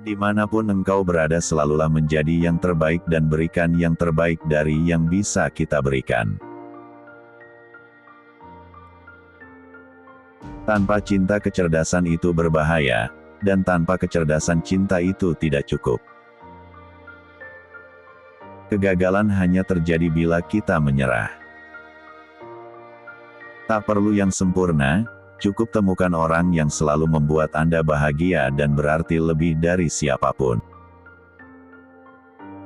Dimanapun engkau berada selalulah menjadi yang terbaik dan berikan yang terbaik dari yang bisa kita berikan. Tanpa cinta kecerdasan itu berbahaya, dan tanpa kecerdasan cinta itu tidak cukup. Kegagalan hanya terjadi bila kita menyerah. Tak perlu yang sempurna, cukup temukan orang yang selalu membuat Anda bahagia dan berarti lebih dari siapapun.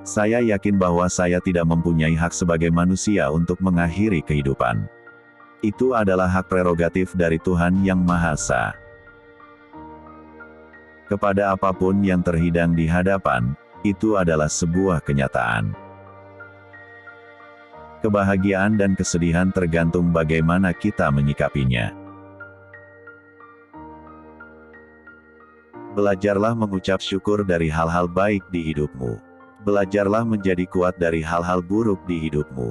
Saya yakin bahwa saya tidak mempunyai hak sebagai manusia untuk mengakhiri kehidupan. Itu adalah hak prerogatif dari Tuhan Yang Maha Esa. Kepada apapun yang terhidang di hadapan, itu adalah sebuah kenyataan. Kebahagiaan dan kesedihan tergantung bagaimana kita menyikapinya. Belajarlah mengucap syukur dari hal-hal baik di hidupmu. Belajarlah menjadi kuat dari hal-hal buruk di hidupmu.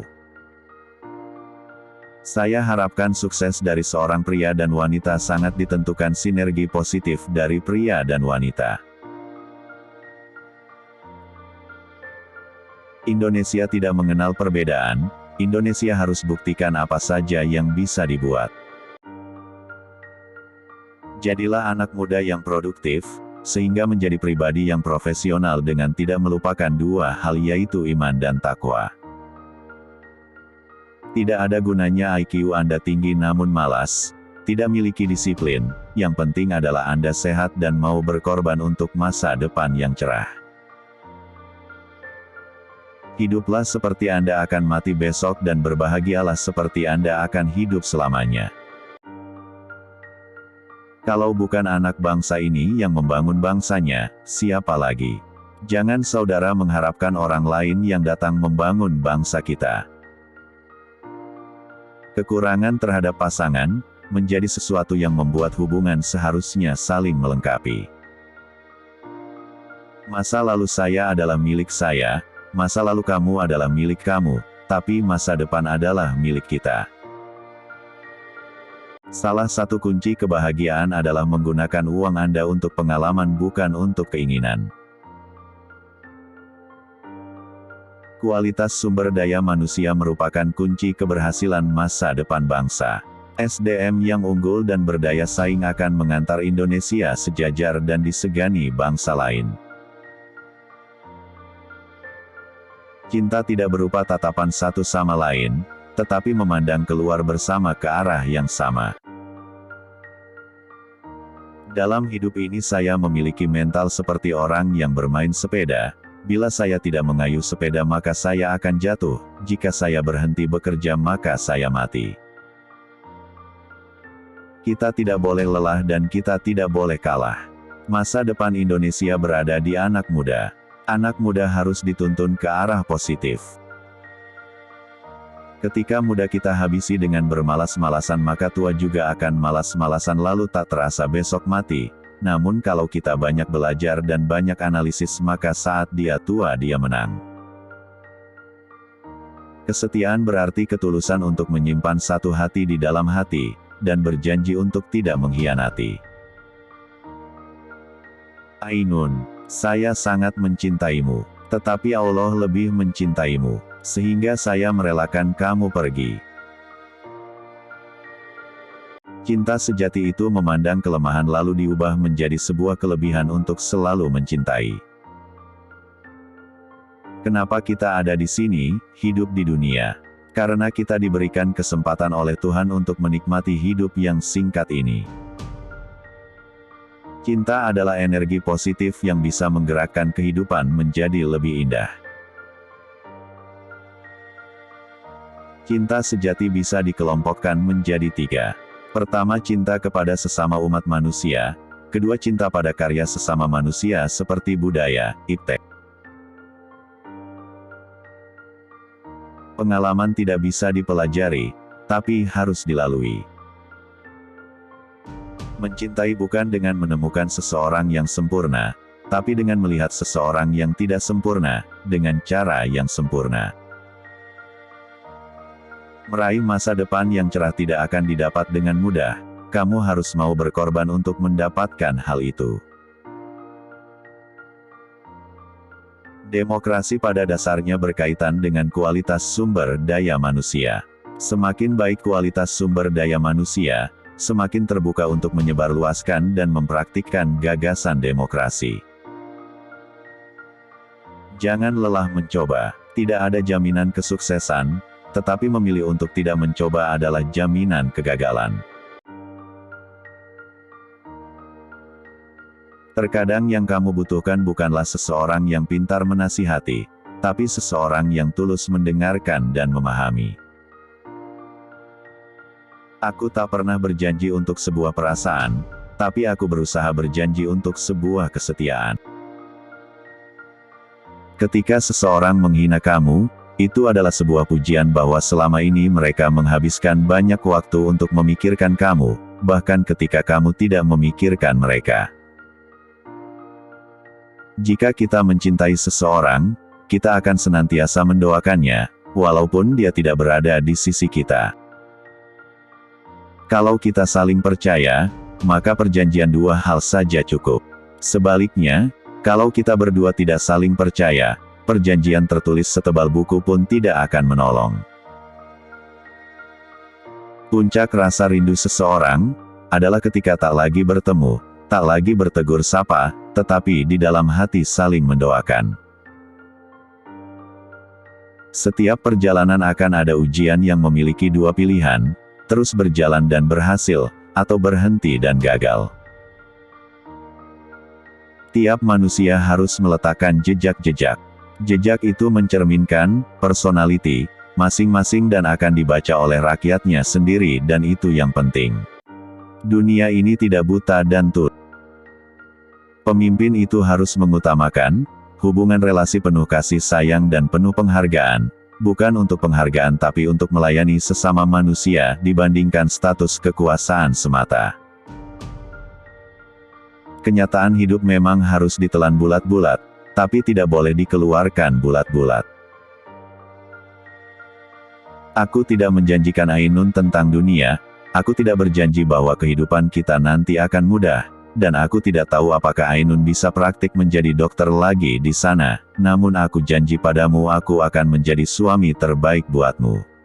Saya harapkan sukses dari seorang pria dan wanita sangat ditentukan sinergi positif dari pria dan wanita. Indonesia tidak mengenal perbedaan, Indonesia harus buktikan apa saja yang bisa dibuat. Jadilah anak muda yang produktif, sehingga menjadi pribadi yang profesional dengan tidak melupakan dua hal yaitu iman dan takwa. Tidak ada gunanya IQ Anda tinggi namun malas, tidak miliki disiplin, yang penting adalah Anda sehat dan mau berkorban untuk masa depan yang cerah. Hiduplah seperti Anda akan mati besok dan berbahagialah seperti Anda akan hidup selamanya. Kalau bukan anak bangsa ini yang membangun bangsanya, siapa lagi? Jangan saudara mengharapkan orang lain yang datang membangun bangsa kita. Kekurangan terhadap pasangan, menjadi sesuatu yang membuat hubungan seharusnya saling melengkapi. Masa lalu saya adalah milik saya, masa lalu kamu adalah milik kamu, tapi masa depan adalah milik kita. Salah satu kunci kebahagiaan adalah menggunakan uang Anda untuk pengalaman bukan untuk keinginan. Kualitas sumber daya manusia merupakan kunci keberhasilan masa depan bangsa. SDM yang unggul dan berdaya saing akan mengantar Indonesia sejajar dan disegani bangsa lain. Cinta tidak berupa tatapan satu sama lain, tetapi memandang keluar bersama ke arah yang sama. Dalam hidup ini saya memiliki mental seperti orang yang bermain sepeda. Bila saya tidak mengayuh sepeda maka saya akan jatuh, jika saya berhenti bekerja maka saya mati. Kita tidak boleh lelah dan kita tidak boleh kalah. Masa depan Indonesia berada di anak muda. Anak muda harus dituntun ke arah positif. Ketika muda kita habisi dengan bermalas-malasan maka tua juga akan malas-malasan lalu tak terasa besok mati. Namun kalau kita banyak belajar dan banyak analisis maka saat dia tua dia menang. Kesetiaan berarti ketulusan untuk menyimpan satu hati di dalam hati, dan berjanji untuk tidak mengkhianati. Ainun, saya sangat mencintaimu, tetapi Allah lebih mencintaimu, sehingga saya merelakan kamu pergi. Cinta sejati itu memandang kelemahan lalu diubah menjadi sebuah kelebihan untuk selalu mencintai. Kenapa kita ada di sini, hidup di dunia? Karena kita diberikan kesempatan oleh Tuhan untuk menikmati hidup yang singkat ini. Cinta adalah energi positif yang bisa menggerakkan kehidupan menjadi lebih indah. Cinta sejati bisa dikelompokkan menjadi tiga. Pertama, cinta kepada sesama umat manusia. Kedua, cinta pada karya sesama manusia seperti budaya, iptek. Pengalaman tidak bisa dipelajari, tapi harus dilalui. Mencintai bukan dengan menemukan seseorang yang sempurna, tapi dengan melihat seseorang yang tidak sempurna, dengan cara yang sempurna. Meraih masa depan yang cerah tidak akan didapat dengan mudah, kamu harus mau berkorban untuk mendapatkan hal itu. Demokrasi pada dasarnya berkaitan dengan kualitas sumber daya manusia. Semakin baik kualitas sumber daya manusia, semakin terbuka untuk menyebarluaskan dan mempraktikkan gagasan demokrasi. Jangan lelah mencoba. Tidak ada jaminan kesuksesan, tetapi memilih untuk tidak mencoba adalah jaminan kegagalan. Terkadang yang kamu butuhkan bukanlah seseorang yang pintar menasihati, tapi seseorang yang tulus mendengarkan dan memahami. Aku tak pernah berjanji untuk sebuah perasaan, tapi aku berusaha berjanji untuk sebuah kesetiaan. Ketika seseorang menghina kamu, itu adalah sebuah pujian bahwa selama ini mereka menghabiskan banyak waktu untuk memikirkan kamu, bahkan ketika kamu tidak memikirkan mereka. Jika kita mencintai seseorang, kita akan senantiasa mendoakannya, walaupun dia tidak berada di sisi kita. Kalau kita saling percaya, maka perjanjian dua hal saja cukup. Sebaliknya, kalau kita berdua tidak saling percaya, perjanjian tertulis setebal buku pun tidak akan menolong. Puncak rasa rindu seseorang adalah ketika tak lagi bertemu, tak lagi bertegur sapa, tetapi di dalam hati saling mendoakan. Setiap perjalanan akan ada ujian yang memiliki dua pilihan, terus berjalan dan berhasil, atau berhenti dan gagal. Tiap manusia harus meletakkan jejak-jejak. Jejak itu mencerminkan personality masing-masing dan akan dibaca oleh rakyatnya sendiri, dan itu yang penting. Dunia ini tidak buta dan tuli. Pemimpin itu harus mengutamakan hubungan relasi penuh kasih sayang dan penuh penghargaan, bukan untuk penghargaan tapi untuk melayani sesama manusia dibandingkan status kekuasaan semata. Kenyataan hidup memang harus ditelan bulat-bulat, tapi tidak boleh dikeluarkan bulat-bulat. Aku tidak menjanjikan Ainun tentang dunia, aku tidak berjanji bahwa kehidupan kita nanti akan mudah, dan aku tidak tahu apakah Ainun bisa praktik menjadi dokter lagi di sana, namun aku janji padamu aku akan menjadi suami terbaik buatmu.